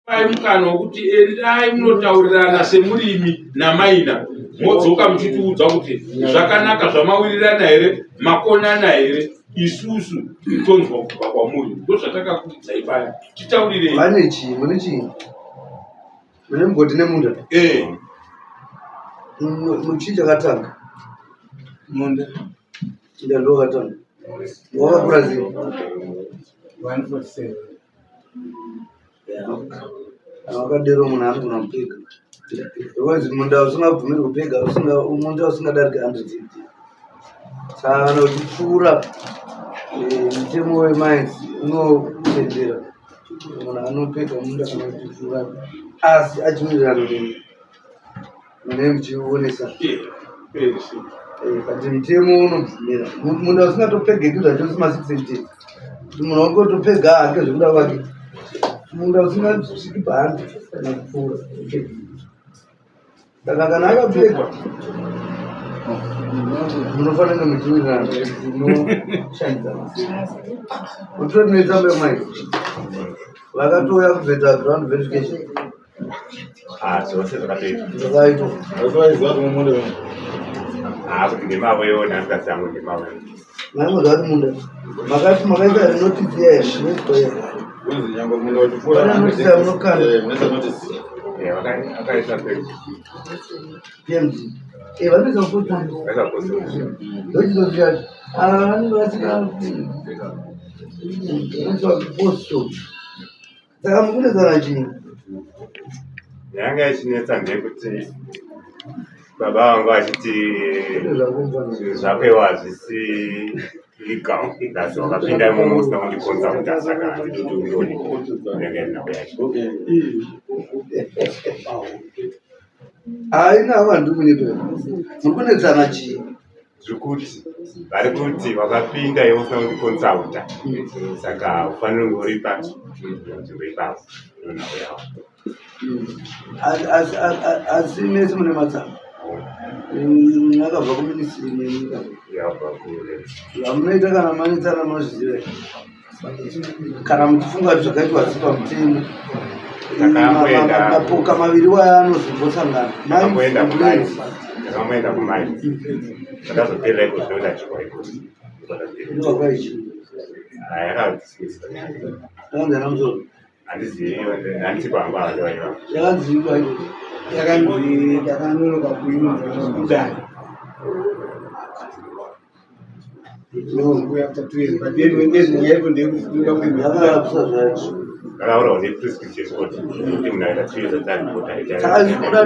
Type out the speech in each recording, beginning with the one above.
mukana wokuti endai munotaurirana semurimi namaina modzoka muchitiudza kuti zvakanaka zvamawirirana here makonana here isusu tonzwa kubva kwamuri ndozvatakakuudzai paya titaurirei vane chii mune chii mune mugodi nemunda muchii chakatanga munda ida ndo wakatanga wakakura zii 147 wakadero munhu anogona kupega because munda usingabvumiri kupega munda usingadariki 100 saka uchipfuura mutemo wemines unotendera munhu anopega munda kana uchipfuura asi achiwirirana mune muchionesa kati mutemo unobvumira munda usingatopegeki zvacho usima 6 kuti munhu wangotopega hake zvekuda kwake munda usingasviki pahandi kana kupfuura saka kana akapega munofanira muchiwirirana unoshandisa utore netsamba yemai vakatouya kubveta ground verification zvose zvakaitwa kuti ndemavo iwona ndikazangu ndemavo maimozva kuti munda makaita renotisi yaezvinoitoya akaisa PMD vanoisa kupotsa ndochizozviyacho vanenge vasikaoiswa kuposto saka mukunetsana chii yanga ichinetsa ndekuti baba vangu vachiti zvakwewa zvisi legal that's wakapinda imomo usina kundikonza kuti asaka ndikuti undoni unenge ndinako yacho haina vantu kunipera mukunetsana chii zvekuti vari kuti wakapinda iwe usina kundikonzauta saka ufanira kunge uri panzvimbo ipapo ndonhako yavo asi mese mune matsamba akabva kuminisiri nenyika hamunoita kana manetsana munozviziva kana muchifunga kuti zvakaitwa si pamutemo mapoka maviri waya anozombosangana ndakamboenda kumai ndakazopera iko zvinoda chikwaiko yakanzana musoro handizivi handisi kwangu avadovaiva yakanziva yakanzi yakanonoka kuinza kudai ndakaurawo neprescription court kuti munhu aita 2 years ataripota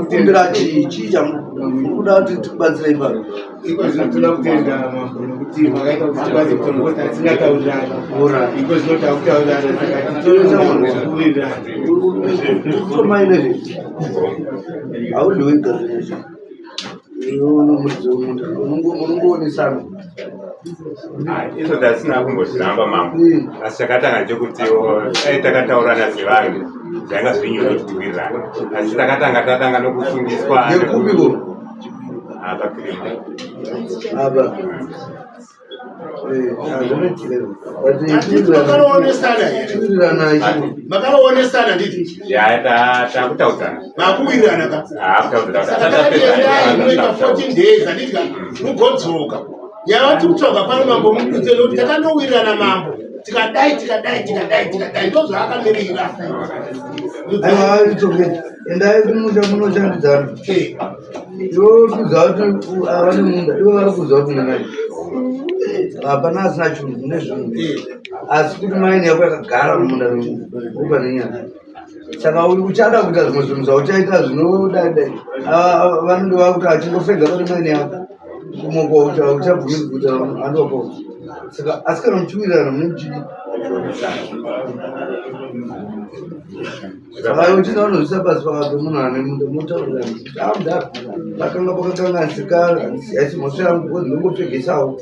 kumbira chii chamukuda kuti tikubatsirei pano iko zvinotoda kutenda mambo nokuti makaita kuti tikwanise kutonogota atingataurirana iko zvinoda kutaurirana saka titonokuwirirana kutomaine haudliwegazinocha unongoonesana izvo tasina kumbozviramba mambo asi takatanga chekutiwo takataurana sevanhu zvanga zvinyore kuti tiwirirana asi tatanga nokusundiswa nekupiko akakirinda apa makanowonesana nditi takutaudzana makuwirirana ka inoita 14 days anditi mugodzoka yavati kutsvaga pano mambo mukuzelo kuti takandowirirana mambo tikadai ndozvaakamirira endai kumunda munoshandidzana ivo kuziva kuti avane munda ivo vari kuziva kuti munai hapana asina chunhu nezvinhu asi kuti maini yako yakagara mumunda upa nenyaya saka uchada kuita zvimwe zvinhu zvauchaita zvinodadai vanenge vakuti achingofega pane maini yako kumoko uchabvumiri kuita andoko saka asi kana muchiwirirana mune muchidi saka uchida unozvisa pasi pakati pemunhu ane munda motaurirana kuti amudhara pakanga pakakanganisika haisi mhosva yangu kozi ndingopegesawo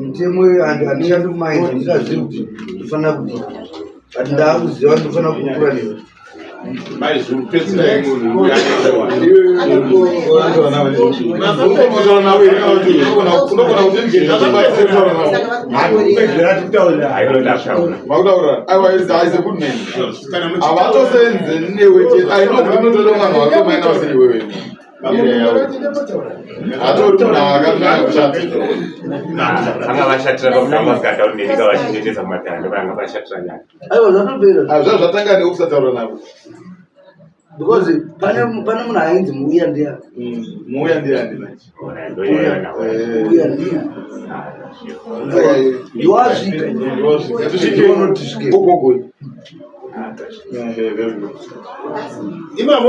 mutemo handishandi kumainza ndikazivi kuti ndofanira kudii but ndaakuziva ndofanira kukura newe maizurupedzera munhu uyu anga vashatira pamutamba vasikatauri nenyika vachengetedza matanda vanga vashatira nyaya aiwa zvatopera zvazvatanga nekusataura navo because pane munhu ainzi muuya ndiani muuya ndiani uya ndiani ndiwasvika gogogoi imamo